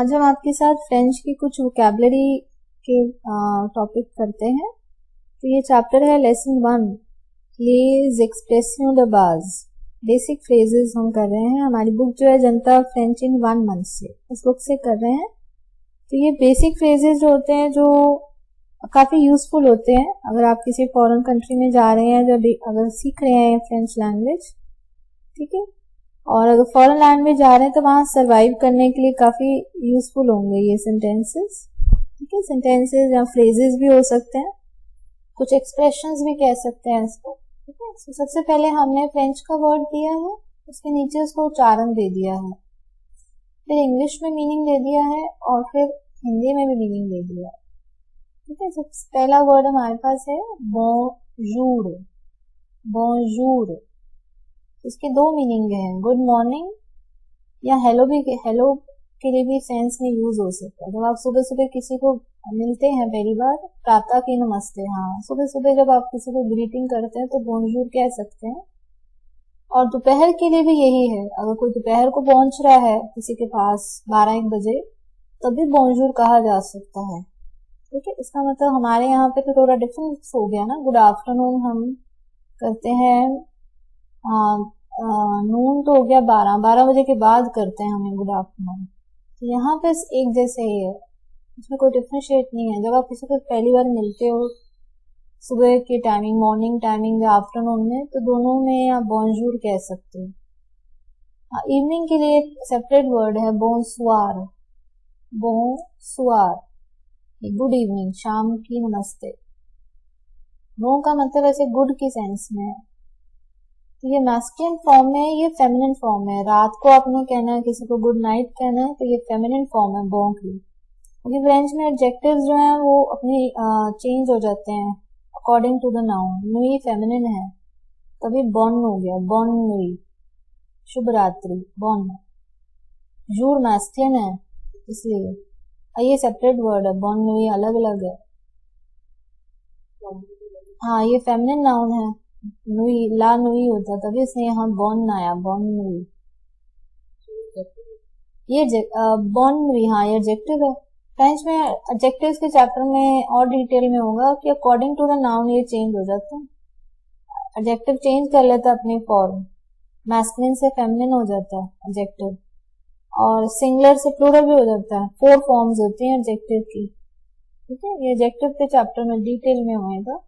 आज हम आपके साथ फ्रेंच की कुछ वोकैबुलरी के टॉपिक करते हैं। तो ये चैप्टर है lesson 1, les expressions de base, basic phrases हम कर रहे हैं। हमारी बुक जो है जनता फ्रेंच इन 1 मंथ से, इस बुक से कर रहे हैं। तो ये बेसिक फ्रेजेस जो होते हैं जो काफ़ी यूजफुल होते हैं अगर आप किसी फॉरेन कंट्री में जा रहे हैं, जो अगर सीख रहे हैं फ्रेंच लैंग्वेज, ठीक है, और अगर फॉरेन लैंड में जा रहे हैं तो वहाँ सरवाइव करने के लिए काफ़ी यूजफुल होंगे ये सेंटेंसेस, ठीक है। सेंटेंसेस या फ्रेजेस भी हो सकते हैं, कुछ एक्सप्रेशंस भी कह सकते हैं इसको, ठीक है। तो सबसे पहले हमने फ्रेंच का वर्ड दिया है, उसके नीचे उसको उच्चारण दे दिया है, फिर इंग्लिश में मीनिंग दे दिया है और फिर हिंदी में भी मीनिंग दे दिया है, ठीक है। सबसे पहला वर्ड हमारे पास है बोंजूर। बोंजूर, इसके दो मीनिंग है, गुड मॉर्निंग या हेलो के लिए भी सेंस में यूज हो सकता है। जब आप सुबह सुबह किसी को मिलते हैं पहली बार, प्रातः की नमस्ते, हाँ, सुबह सुबह जब आप किसी को ग्रीटिंग करते हैं तो बोंजूर कह सकते हैं। और दोपहर के लिए भी यही है, अगर कोई दोपहर को पहुंच रहा है किसी के पास 12-1 बजे, तभी बोंजूर कहा जा सकता है, ठीक है। इसका मतलब हमारे यहाँ पे तो थोड़ा डिफरेंस हो गया ना, गुड आफ्टरनून हम करते हैं, नून तो हो गया 12 बजे के बाद करते हैं हमें गुड आफ्टरनून। तो यहाँ पे एक जैसे ही है, इसमें कोई डिफरेंशिएट नहीं है। जब आप किसी को पहली बार मिलते हो सुबह की टाइमिंग, मॉर्निंग टाइमिंग या आफ्टरनून में, तो दोनों में आप बोंजूर कह सकते हो। इवनिंग के लिए सेपरेट वर्ड है बोंसुआर। बोंसुआर, गुड इवनिंग, शाम की नमस्ते। बों का मतलब ऐसे गुड की सेंस में है। तो ये मैस्कुलिन फॉर्म में है, ये फेमिनिन फॉर्म है। रात को आपने कहना है किसी को गुड नाइट कहना है, तो ये फेमिनिन फॉर्म है बों की। क्योंकि फ्रेंच में एडजेक्टिव्स जो हैं वो अपनी चेंज हो जाते हैं अकॉर्डिंग टू द नाउन। नुई फेमिनिन है, तभी बॉन हो गया, बॉन नुई, शुभ रात्रि, बॉन। जूर मैस्कुलिन है, इसलिए ये सेपरेट वर्ड है, बॉन नुई अलग अलग है। हाँ, ये फेमिनिन नाउन है, नुई ला नुई होता, तभी इसने यहाँ बॉन आया, बॉन नुई। ये बॉन नुई, हाँ, ये एडजेक्टिव है। फ्रेंच में एडजेक्टिव्स के चैप्टर में और डिटेल में होगा कि अकॉर्डिंग टू द नाउन ये चेंज हो जाता है। एडजेक्टिव चेंज कर लेता है अपनी फॉर्म, मैस्कुलिन से फेमिनिन हो जाता है एडजेक्टिव, और सिंगुलर से प्लूरल भी हो जाता है। 4 फॉर्म्स होती हैं एडजेक्टिव की, ठीक है। ये एडजेक्टिव के चैप्टर में डिटेल में होगा।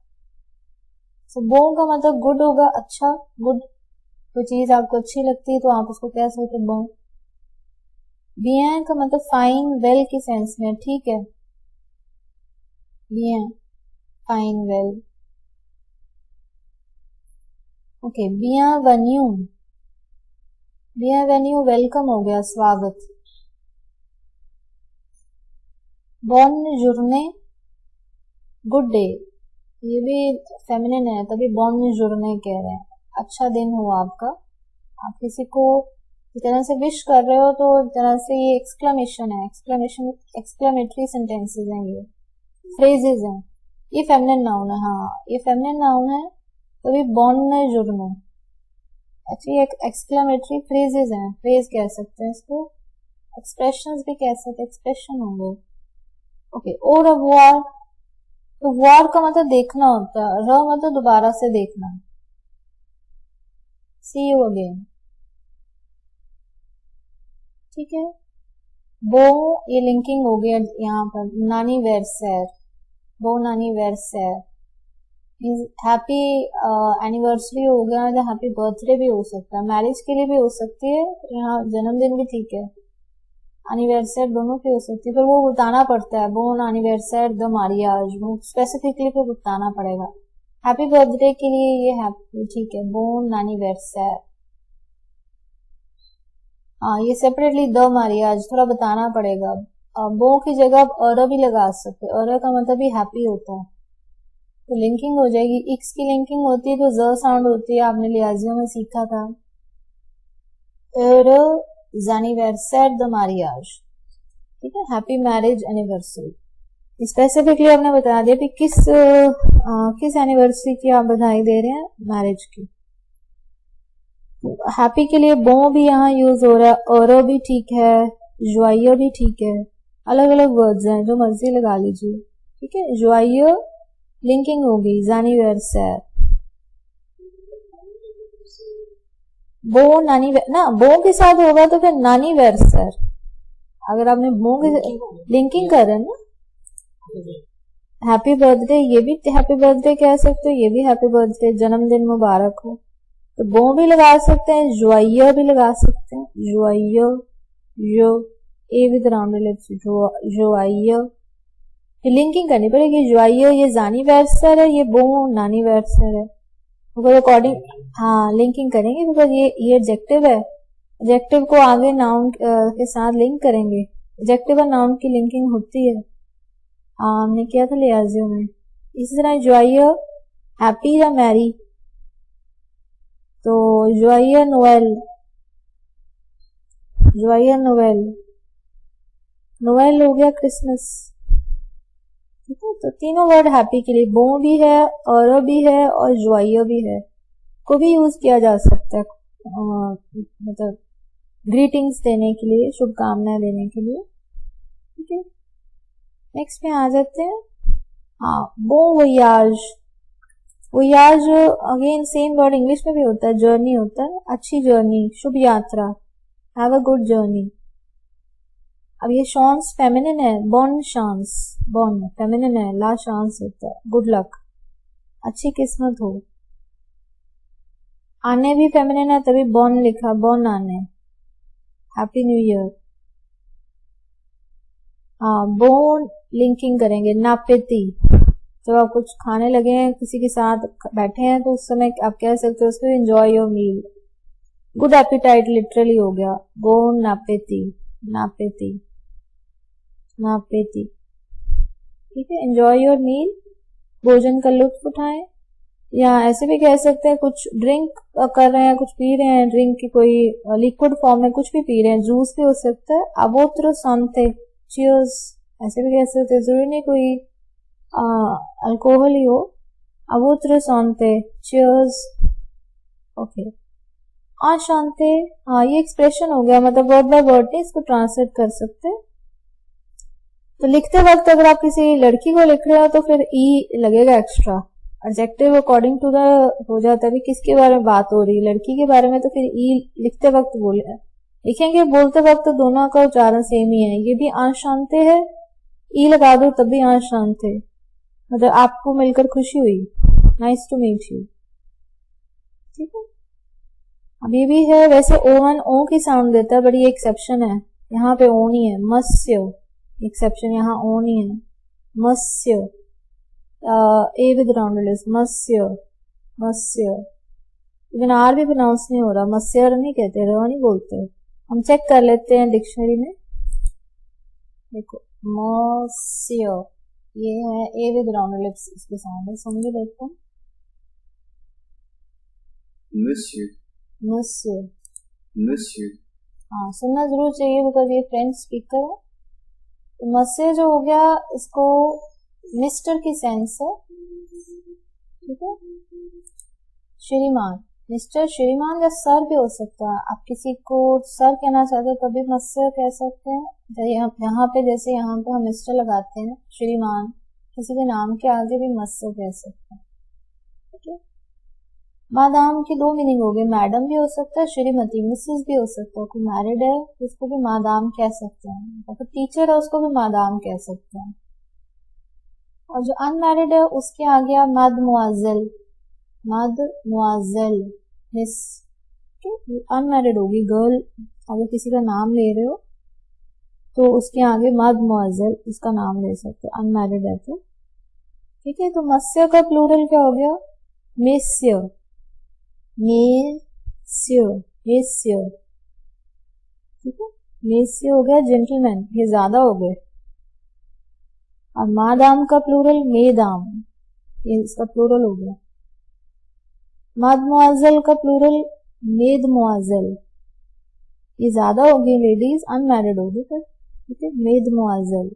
तो बों का मतलब गुड होगा, अच्छा, गुड, कोई चीज आपको अच्छी लगती है तो आप उसको कह सकते हैं बों। बियन का मतलब फाइन, वेल की सेंस में, ठीक है, बियन, फाइन, वेल, ओके। बियनवेन्यू, बियनवेन्यू वेलकम हो गया, स्वागत। बोनजोर्ने, गुड डे, ये भी फेमिनिन है, तभी बोनजोर्ने कह रहे हैं, अच्छा दिन हो आपका। आप किसी को इस तरह से विश कर रहे हो तो एक तरह से ये एक्सक्लेमेशन है, एक्सक्लेमेटरी सेंटेंसेस हैं, ये फ्रेजेस हैं। ये फेमिनिन नाउन है, हाँ, ये फेमिनिन नाउन है, तभी बोनजोर्ने। अच्छा, ये एक्सक्लेमेटरी फ्रेजेस हैं, फ्रेज कह सकते हैं इसको, एक्सप्रेशंस भी कह सकते हैं, एक्सप्रेशन होंगे, ओके। और अवॉर, तो वॉर का मतलब देखना होता है, र मतलब दोबारा से देखना, सी यू अगेन, ठीक है। बो, ये लिंकिंग हो गया यहाँ पर, नानी वेरसैर, बो नानी वेरसैर, हैप्पी एनिवर्सरी हो गया, या हैप्पी बर्थडे भी हो सकता है, मैरिज के लिए भी हो सकती है, यहाँ जन्मदिन भी ठीक है, एनिवर्सरी दोनों की हो सकती है, पर वो बताना पड़ता है, बोन एनिवर्सरी द मारियाज, वो स्पेसिफिकली फिर बताना पड़ेगा। हैप्पी बर्थडे के लिए ये हैप्पी, ठीक है, बोन एनिवर्सरी, हाँ, ये सेपरेटली द मारियाज थोड़ा बताना पड़ेगा। बो की जगह आप अर भी लगा सकते, अर का मतलब भी हैप्पी होता है, तो लिंकिंग हो जाएगी। इक्स की लिंकिंग होती है तो ज साउंड होती है, आपने लियाजियो में सीखा था, एनिवर्सरी द मारियाज, ठीक है, हैप्पी मैरिज एनिवर्सरी। स्पेसिफिकली आपने बता दिया कि किस एनिवर्सरी की आप बधाई दे रहे हैं, मैरिज की। हैप्पी के लिए बो भी यहाँ यूज हो रहा है, और भी ठीक है, joyeux भी ठीक है, अलग अलग वर्ड्स हैं, जो मर्जी लगा लीजिए, ठीक है। joyeux लिंकिंग होगी anniversaire, bon ना bon के साथ होगा तो फिर anniversaire, अगर आपने bon के लिंकिंग कर रहे हैं ना, हैप्पी बर्थडे ये भी हैप्पी बर्थडे कह सकते हो, ये भी हैप्पी बर्थडे, जन्मदिन मुबारक हो, तो bon भी लगा सकते हैं, joyeux भी लगा सकते हैं, joyeux जो ए with round lips, joyeux linking करनी पड़ेगी, joyeux ये anniversaire है, ये bon anniversaire है, बिकॉज अकॉर्डिंग हाँ लिंकिंग करेंगे, बिकॉज ये एडजेक्टिव है, एडजेक्टिव को आगे नाउन के साथ लिंक करेंगे, एडजेक्टिव और नाउन की लिंकिंग होती है, हमने किया था लियाजियो में। इसी तरह joyeux हैप्पी या मैरी, तो joyeux novel, joyeux novel, novel हो गया क्रिसमस, ठीक है। तो तीनों वर्ड हैप्पी के लिए, bon भी है, heureux भी है और joyeux भी है, को भी यूज किया जा सकता है, मतलब ग्रीटिंग्स देने के लिए, शुभकामनाएं देने के लिए, ठीक है। नेक्स्ट में आ जाते हैं, हाँ bon voyage, voyage again same word English में भी होता है, जर्नी होता है, अच्छी जर्नी, शुभ यात्रा, हैव अ गुड जर्नी। अब ये chance फेमिनिन है, bonne chance, bonne फेमिनिन है, la chance होता है, गुड लक, अच्छी किस्मत हो। आने भी फेमिनिन है, तभी bonne लिखा, bonne आने, हैप्पी न्यू ईयर। हाँ bon लिंकिंग करेंगे, नापेती, जब आप कुछ खाने लगे हैं, किसी के साथ बैठे हैं, तो उस समय आप कह सकते हो उसको enjoy your meal, good appetite literally हो गया, bon नापेती, नापेती, नापेती, ठीक है। एंजॉय योर मील, भोजन का लुत्फ उठाएं, या ऐसे भी कह सकते हैं कुछ ड्रिंक कर रहे हैं, कुछ पी रहे हैं, ड्रिंक की कोई लिक्विड फॉर्म में कुछ भी पी रहे हैं, जूस भी हो सकता है, अवोत्र सांते, चीयर्स, ऐसे भी कह सकते हैं, जरूरी नहीं कोई अल्कोहल ही हो, अवोत्र सांते, चीयर्स, ओके। आशांते, हाँ ये एक्सप्रेशन हो गया, मतलब वर्ड बाय वर्ड नहीं इसको ट्रांसलेट कर सकते। तो लिखते वक्त अगर आप किसी लड़की को लिख रहे हो तो फिर ई लगेगा extra, adjective according to the हो जाता है, किसके बारे में बात हो रही है, लड़की के बारे में, तो फिर ई लिखते वक्त बोले लिखेंगे, बोलते वक्त तो दोनों का उच्चारण सेम ही है, ये भी आशांते है, ई लगा दो तब भी आशांते, मतलब आपको मिलकर खुशी हुई, नाइस टू मीट यू, ठीक है। अब ये भी है, वैसे ओवन ओ की साउंड देता है, बट ये एक्सेप्शन है, यहाँ पे ओ नहीं है, मत्स्य, एक्सेप्शन यहाँ ओ नहीं है, मत्स्य, ए विद राउंड लिप्स, मत्स्य, मत्स्य, लेकिन आर भी प्रोनाउंस नहीं हो रहा, मत्स्य नहीं कहते, र नहीं बोलते, हम चेक कर लेते हैं डिक्शनरी में, देखो मत्स्य, ये है ए विद राउंड लिप्स, इसके साउंड है, समझे देखते हैं, Monsieur, मत्स्य, monsieur, हाँ सुनना जरूर चाहिए, बिकॉज ये फ्रेंच स्पीकर है। तो मत्स्य जो हो गया, इसको मिस्टर की सेंस है, ठीक है, श्रीमान, मिस्टर, श्रीमान या सर भी हो सकता है, आप किसी को सर कहना चाहते हो तभी मत्स्य कह सकते हैं, यहाँ पे जैसे यहाँ पे हम मिस्टर लगाते हैं, श्रीमान, किसी के नाम के आगे भी मत्स्य कह सकते हैं, ठीक है। मादाम की दो मीनिंग हो गई, मैडम भी हो सकता है, श्रीमती, मिसेस भी हो सकता है, कोई मैरिड है उसको भी मादाम कह सकते हैं, और फिर टीचर है उसको भी मादाम कह सकते हैं, और जो अनमैरिड है उसके आगे आप मदमुआजेल, मदमुआजेल, मिस, अनमैरिड होगी गर्ल, अगर किसी का नाम ले रहे हो तो उसके आगे मदमुआजेल उसका नाम ले सकते हो, अनमैरिड है तो, ठीक है। तो मत्स्य का प्लूरल क्या हो गया, मेस्य, मेस्य, मेस्य, ठीक है, मेस्य हो गया जेंटलमैन, ये ज्यादा हो गए। और मादाम का प्लूरल मेदाम, ये इसका प्लूरल हो गया। मदमुआजेल का प्लूरल मेदमुआजेल, ये ज्यादा होगी, लेडीज अनमैरिड होगी फिर, ठीक है, मेदमुआजेल,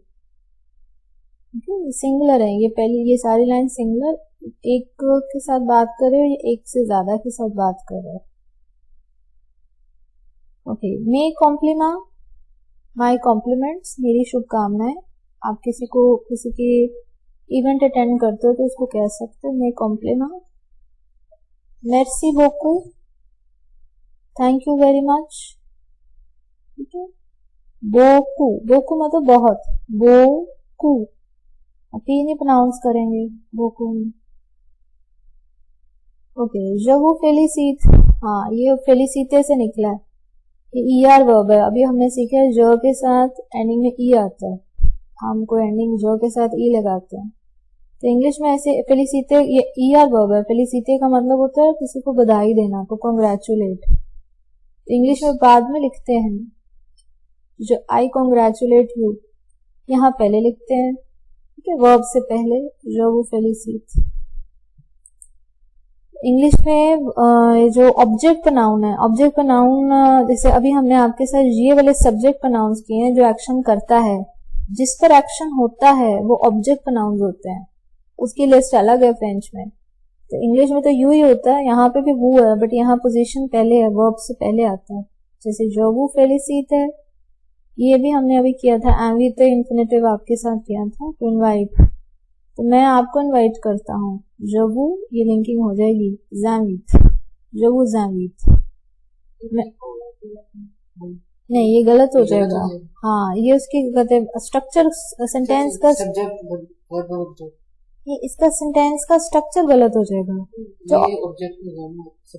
ठीक है, सिंगुलर है ये, पहली ये सारी लाइन सिंगुलर, एक के साथ बात कर रहे हो, ये एक से ज्यादा के साथ बात कर रहे हो, ओके। मे कॉम्प्लीमेंट, माई कॉम्प्लीमेंट्स, मेरी शुभकामनाएं। आप किसी की इवेंट अटेंड करते हो तो उसको कह सकते हो मे कॉम्प्लीमेंट। मेर्सी बोकू, थैंक यू वेरी मच। ठीक है। बोकू, बोकू मतलब बहुत, बोकू, पी नहीं प्रोनाउंस करेंगे बोकू में। ओके, जवू फेलिसीट, हाँ ये फेलिसीटे से निकला है, ये ER वर्ब है। अभी हमने सीखा है ज के साथ एंडिंग में ई आता है, हमको एंडिंग ज के साथ ई लगाते हैं। तो इंग्लिश में ऐसे फेलिसीटे, ये ER वर्ब है। फेलिसीटे का मतलब होता है किसी को बधाई देना, को कॉन्ग्रेचुलेट। तो इंग्लिश में बाद में लिखते हैं, जो आई कॉन्ग्रेचुलेट यू यहाँ पहले लिखते हैं, ठीक है, वर्ब से पहले, जवू फेलिसीट। इंग्लिश में जो ऑब्जेक्ट प्रोनाउन है, ऑब्जेक्ट प्रोनाउन जैसे अभी हमने आपके साथ ये वाले सब्जेक्ट प्रोनाउंस किए हैं, जो एक्शन करता है, जिस पर एक्शन होता है वो ऑब्जेक्ट प्रोनाउंस होते हैं। उसकी लिस्ट अलग है फ्रेंच में। तो इंग्लिश में तो यू ही होता है, यहाँ पे भी वो है, बट यहाँ पोजीशन पहले है, वर्ब से पहले आता है। जैसे जवू फेलिसीट है, ये भी हमने अभी किया था, एनविट इन्फिनेटिव आपके साथ किया था, टू इनवाइट। तो मैं आपको इनवाइट करता हूँ, जवू, ये लिंकिंग हो जाएगी ज़ैविट, जवू ज़ैविट। नहीं ये गलत हो जाएगा, हाँ ये उसकी स्ट्रक्चर सेंटेंस का, ये इसका सेंटेंस का स्ट्रक्चर गलत हो जाएगा।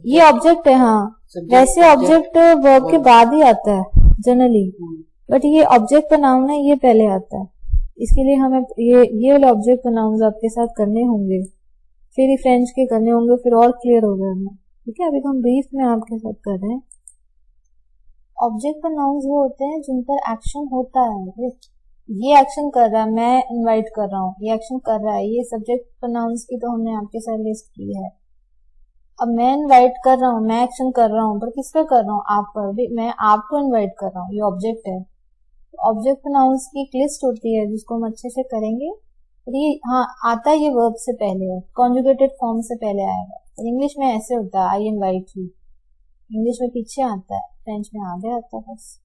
ये ऑब्जेक्ट है, हाँ वैसे ऑब्जेक्ट वर्ब के बाद ही आता है जनरली, बट ये ऑब्जेक्ट प्रोनाउन है, ये पहले आता है। इसके लिए हमें ये वाले ऑब्जेक्ट प्रोनाउंस आपके साथ करने होंगे, फिर ही फ्रेंच के करने होंगे, फिर और क्लियर हो जाएगा। ठीक है, अभी तो हम ब्रीफ में आपके साथ कर रहे हैं। ऑब्जेक्ट प्रोनाउंस वो होते हैं जिन पर एक्शन होता है, ये एक्शन कर रहा है, मैं इनवाइट कर रहा हूँ, ये एक्शन कर रहा है। ये सब्जेक्ट प्रोनाउंस की तो हमने आपके साथ लिस्ट की है। अब मैं इनवाइट कर रहा हूँ, मैं एक्शन कर रहा हूँ, पर किस पर कर रहा हूँ, आप पर भी, मैं आपको इनवाइट कर रहा हूँ, ये ऑब्जेक्ट है। ऑब्जेक्ट प्रोनाउंस की एक लिस्ट होती है जिसको हम अच्छे से करेंगे। ये हाँ आता है, ये वर्ब से पहले है, कॉन्जुगेटेड फॉर्म से पहले आएगा। इंग्लिश में ऐसे होता है, आई इनवाइट यू, इंग्लिश में पीछे आता है, फ्रेंच में आगे आता है। बस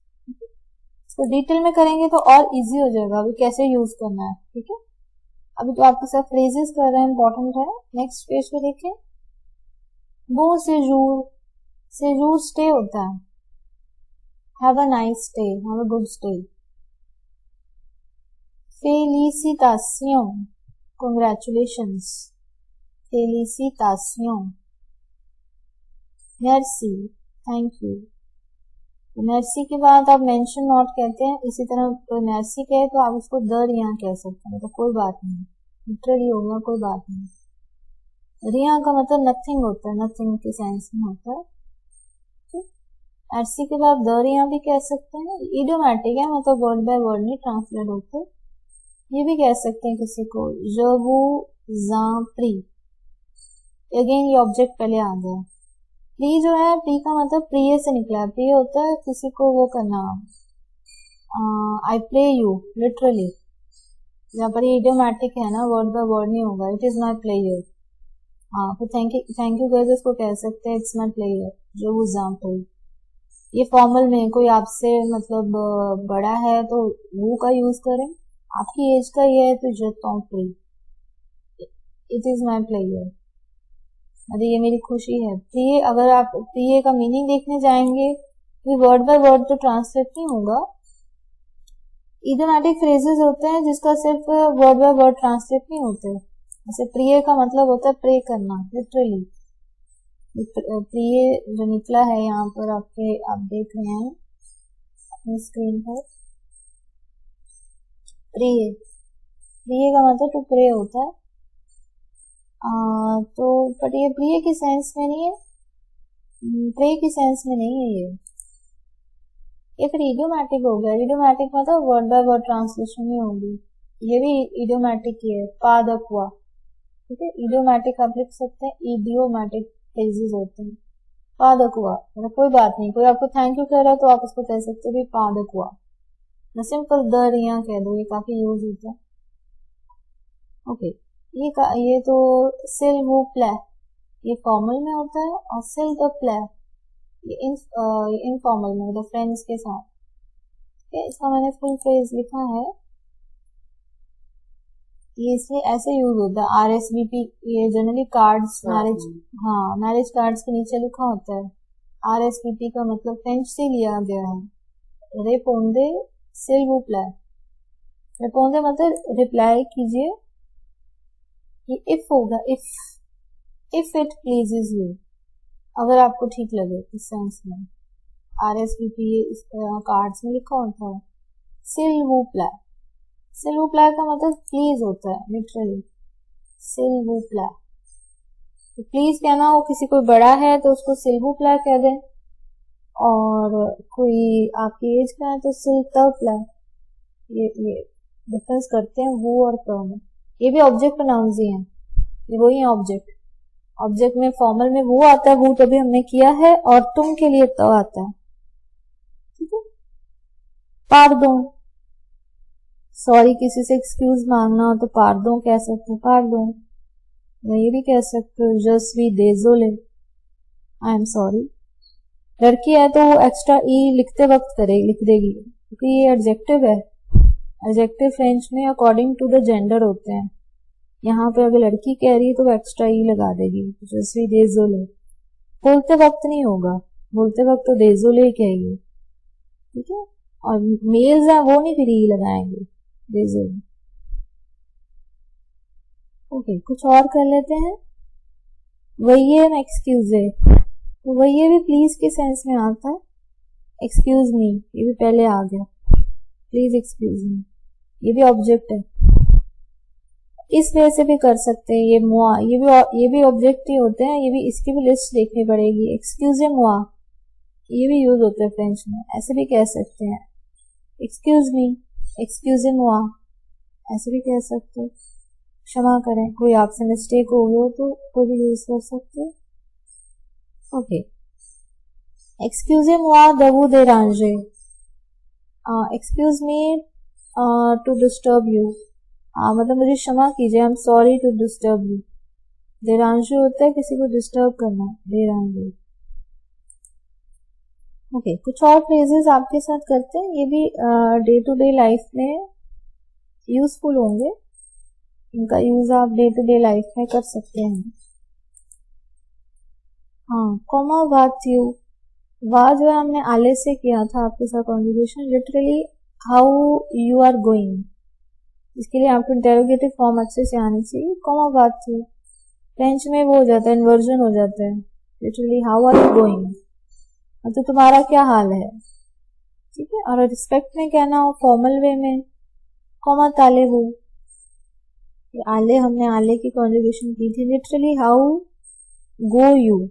तो डिटेल में करेंगे तो और इजी हो जाएगा अभी कैसे यूज करना है। ठीक है, अभी तो आपके साथ फ्रेजेस कर रहे हैं, इंपॉर्टेंट है। नेक्स्ट पेज पे देखें, वो सेजूर स्टे होता है, have a nice stay, have a good stay. Felicitación, congratulations, felicitación। Merci, thank you। merci के बाद आप mention not कहते हैं, इसी तरह तो merci कहे तो आप उसको दर यहाँ कह सकते हैं, तो कोई बात नहीं, लिटरली होगा कोई बात नहीं। रिया का मतलब नथिंग होता है, नथिंग के सेंस में होता है। merci के बाद दर यहाँ भी कह सकते हैं, इडियोमैटिक है, मतलब वर्ड बाय वर्ड नहीं ट्रांसलेट होते। ये भी कह सकते हैं किसी को, je vous en prie, again ये ऑब्जेक्ट पहले आ गया। प्री जो है, प्री का मतलब प्रिय से निकला है, प्रिय होता है किसी को वो करना, आई प्रे यू, लिटरली। यहाँ पर ये इडियोमैटिक है ना, वर्ड बाय वर्ड नहीं होगा, इट इज माई प्लेयर। हाँ, फिर थैंक यू कहते उसको कह सकते हैं, it's my player, je vous en prie। ये फॉर्मल में कोई आपसे मतलब बड़ा है तो वो का यूज करें, आपकी एज का ये है तो je t'en prie, it is my player, अरे ये मेरी खुशी है। प्रिय, अगर आप प्रिय का मीनिंग देखने जाएंगे तो वर्ड बाय वर्ड तो ट्रांसलेट नहीं होगा। इडियोमैटिक फ्रेजेस होते हैं जिसका सिर्फ वर्ड बाय वर्ड ट्रांसलेट नहीं होते। जैसे प्रिय का मतलब होता है प्रे करना, लिटरली। प्रिय जो निकला है यहाँ पर आपके, आप देख रहे हैं अपनी स्क्रीन पर, प्रिय, प्रिय का मतलब टू प्रे होता है। तो बट ये प्रिय की सेंस में नहीं है, प्रे की सेंस में नहीं है ये फिर इडियोमैटिक हो गया। इडियोमैटिक मतलब वर्ड बाय वर्ड ट्रांसलेशन ही होगी, ये भी इडियोमैटिक ही है, पादकुआ। ठीक है, इडियोमैटिक आप लिख सकते हैं, इडियोमैटिक फ्रेजेस होते हैं। पादकुआ, मतलब कोई बात नहीं, कोई आपको थैंक यू कह रहा है तो आप उसको कह सकते हो पादकुआ, सिंपल दर यहाँ कह दो, ये काफी यूज होता है। ओके, ये तो सिल वो प्ले, ये फॉर्मल में होता है, और सिल द प्ले ये इनफॉर्मल में, मतलब फ्रेंड्स के साथ। इसका मैंने फुल फ्रेज लिखा है, ये इसलिए ऐसे यूज होता है। RSVP, ये जनरली कार्ड्स, मैरिज, हाँ मैरिज कार्ड्स के नीचे लिखा होता है। RSVP का मतलब फ्रेंच से लिया गया है, रेपोंडे सिल वू प्ले। रेपोंडे मतलब रिप्लाई कीजिए, ये इफ होगा, इफ इट प्लीजेस यू, अगर आपको ठीक लगे, इस सेंस में। RSVP इस कार्ड्स में लिखा होता है। सिल वू प्ले, सिल वू प्ले का मतलब प्लीज होता है, लिटरली सिल वू प्ले। तो प्लीज कहना हो, किसी कोई बड़ा है तो उसको सिल वू प्ले कह दें, और कोई आपकी एज का है तो सिल त प्ले। ये डिफरेंस करते हैं वो और प में। ये भी ऑब्जेक्ट प्रोनाउंस ही है, ये वही है ऑब्जेक्ट। ऑब्जेक्ट में फॉर्मल में वो आता है, वो तभी हमने किया है, और तुम के लिए तो आता है, ठीक है। पार्दों, सॉरी, किसी से एक्सक्यूज मांगना हो तो पार्दों कह सकते हो, पार्दों। ये भी कह सकते हो, जस्वी डेजोले, आई एम सॉरी। लड़की है तो वो एक्स्ट्रा ई लिखते वक्त लिख देगी, क्योंकि ये एडजेक्टिव है। एडजेक्टिव फ्रेंच में अकॉर्डिंग टू द जेंडर होते हैं। यहाँ पे अगर लड़की कह रही है तो वो एक्स्ट्रा ई लगा देगी, जैसे डेजोले। बोलते वक्त नहीं होगा, बोलते वक्त तो डेजोले ही कहेगी, ठीक है। और मेल्स हैं वो नहीं फिर ई लगाएंगे, डेजोले। ओके, कुछ और कर लेते हैं। वही है एक्सक्यूज है, तो वही भी प्लीज के सेंस में आता है। एक्सक्यूज मी, ये भी पहले आ गया, प्लीज एक्सक्यूज मी, ये भी ऑब्जेक्ट है। इस वजह से भी कर सकते हैं, ये मुआ, ये भी ऑब्जेक्ट ही होते हैं, ये भी, इसकी भी लिस्ट देखनी पड़ेगी। एक्सक्यूज मुआ, ये भी यूज होता है फ्रेंच में, ऐसे भी कह सकते हैं। एक्सक्यूज मी, एक्सक्यूज मुआ, ऐसे भी कह सकते हो। क्षमा करें, कोई आपसे मिस्टेक हो गई हो तो वो भी यूज कर सकते हो। ओके, एक्सक्यूज मुआ दबू दे रांजे, excuse me to disturb you, मतलब मुझे क्षमा कीजिए, I am sorry to disturb you. देरांशु होता है किसी को डिस्टर्ब करना, देरांशु। ओके, कुछ और फ्रेजेस आपके साथ करते हैं, ये भी डे टू डे लाइफ में यूजफुल होंगे, इनका यूज आप डे टू डे लाइफ में कर सकते हैं। हाँ, कोमा वाट यू, वाह जो है हमने आले से किया था आपके साथ conversation. Literally how you are going, इसके लिए आपको इंटेरोगेटिव फॉर्म अच्छे से आनी चाहिए। कोमा बात यू, फ्रेंच में वो हो जाता है, इन्वर्जन हो जाता है। Literally how are you going, तो तुम्हारा क्या हाल है, ठीक है। और रिस्पेक्ट में कहना हो फॉर्मल वे में, कोमा ताले वो, आले, हमने आले की कॉन्जुगेशन की थी। लिटरली हाउ गो यू,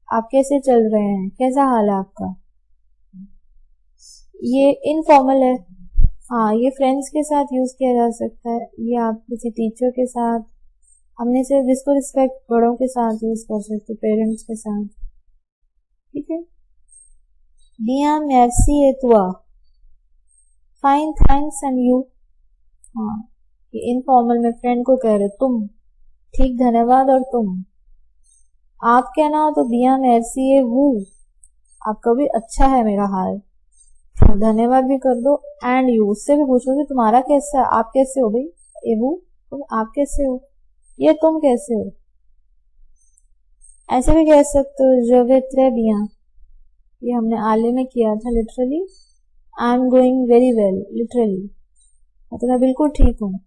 आप कैसे चल रहे हैं, कैसा हाल है आपका। ये इनफॉर्मल है, हाँ, ये फ्रेंड्स के साथ यूज किया जा सकता है, ये आप किसी टीचर के साथ, हमने सिर्फ जिसको रिस्पेक्ट बड़ों के साथ यूज कर सकते, पेरेंट्स के साथ, ठीक है। बिया मेर्सी ए तुआ, फाइन थैंक्स एंड यू, हाँ, ये इनफॉर्मल में फ्रेंड को कह रहे तुम, ठीक धन्यवाद, और तुम। आप कहना हो तो बिया मेर्सी ए वू, आपका भी अच्छा है मेरा हाल, धन्यवाद भी कर दो। एंड यू, उससे भी पूछो कि तुम्हारा कैसा है, आप कैसे हो भाई, एवू तुम, आप कैसे हो, ये तुम कैसे हो। ऐसे भी कह सकते हो जवे त्रे बिया, ये हमने आले में किया था। Literally I am going very well, literally मतलब मैं बिल्कुल ठीक हूँ।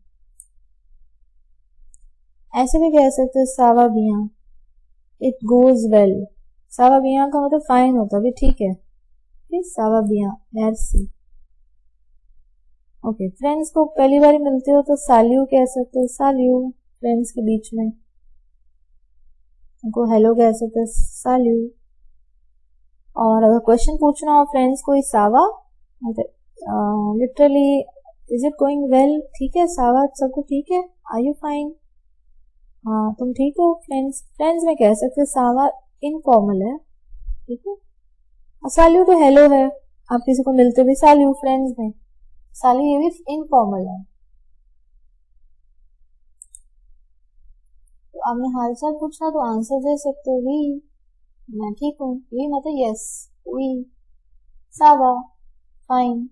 ऐसे भी कह सकते हो सावा बिया, इट गोज वेल, सावा बिया का मतलब फाइन होता भी ठीक है, सावा बिया मेर्सी। ओके, फ्रेंड्स को पहली बार मिलते हो तो साल्यू कह सकते हो, साल्यू, फ्रेंड्स के बीच में उनको हेलो कह सकते हो, साल्यू। और अगर क्वेश्चन पूछना हो फ्रेंड्स को, सावा, literally is it going well, ठीक है सावा, सबको ठीक है, आर यू फाइन, हाँ तुम ठीक हो। फ्रेंड्स में कह सकते हो, सावा इनफॉर्मल है, ठीक है। साल्यू तो हेलो है, आप किसी को मिलते भी साल्यू, फ्रेंड्स में साल्यू, ये भी इनफॉर्मल है। तो आपने हालचाल पूछा तो आंसर दे सकते हो, वी, मैं ठीक हूँ, वी मतलब यस, वी, सावा, fine,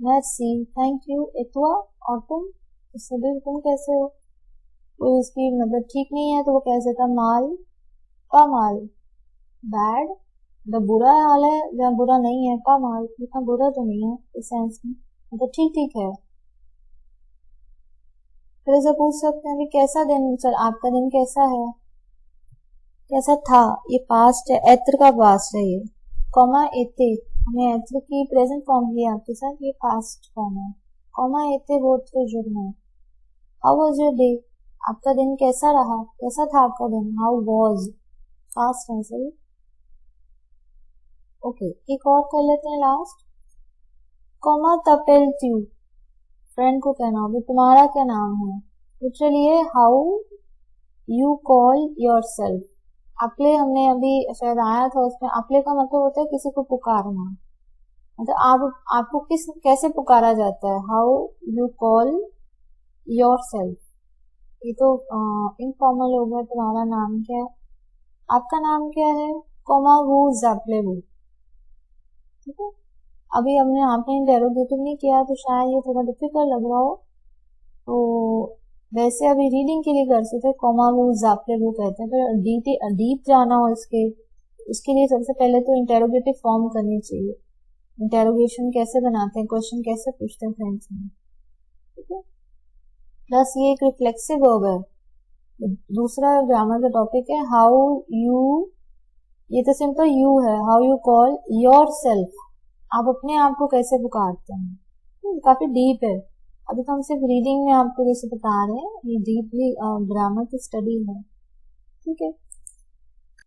merci, thank you, et toi, और तुम, इससे भी तुम कैसे हो, तो इसकी मतलब ठीक नहीं है तो वो कैसे था, माल, pas mal, बैड, जब बुरा हाल है, जब बुरा नहीं है, pas mal, इतना बुरा तो नहीं है इस सेंस में, मतलब ठीक ठीक है। फिर ऐसा पूछ सकते हैं कि कैसा दिन, चल आपका दिन कैसा है, कैसा था, ये पास्ट है, एत्र का पास्ट है ये, कॉमा एते, हमने एत्र की प्रेजेंट फॉर्म लिया आपके साथ, ये पास्ट फॉर्म है, कॉमा एते बोथ के जुर्म है। हाउ वाज योर डे, आपका दिन कैसा रहा, कैसा था आपका दिन, हाउ वाज, पास्ट है सही। ओके, एक और कर लेते हैं लास्ट, कॉमा तपेल ट्यू, फ्रेंड को कहना होगा तुम्हारा क्या नाम है, तो चलिए how you call yourself, अपले हमने अभी शायद आया था उसमें, अपले का मतलब होता है किसी को पुकारना, मतलब आपको कैसे पुकारा जाता है, how you call your self, ये तो इनफॉर्मल हो गया, तुम्हारा नाम क्या है, आपका नाम क्या है, कोमा वो ज़ाप्लेवू, ठीक है। अभी आपने इंटेरोगेटिव नहीं किया तो शायद ये थोड़ा डिफिकल्ट लग रहा हो, तो वैसे अभी रीडिंग के लिए कर सकते हैं, कोमा वो ज़ाप्लेवू कहते हैं, फिर डीप जाना हो इसके लिए सबसे पहले तो इंटेरोगेटिव फॉर्म करनी चाहिए, इंटेरोगेशन कैसे बनाते हैं, क्वेश्चन कैसे पूछते हैं फ्रेंड्स में, ठीक है। प्लस ये एक रिफ्लेक्सिव वर्ब है, दूसरा ग्रामर का टॉपिक है हाउ यू, ये तो सिंपल यू है, how you call your self, आप अपने आप को कैसे पुकारते हैं, काफी डीप है, अभी तो हम सिर्फ रीडिंग में आपको जैसे बता रहे हैं, ये डीपली ग्रामर की स्टडी है, ठीक है।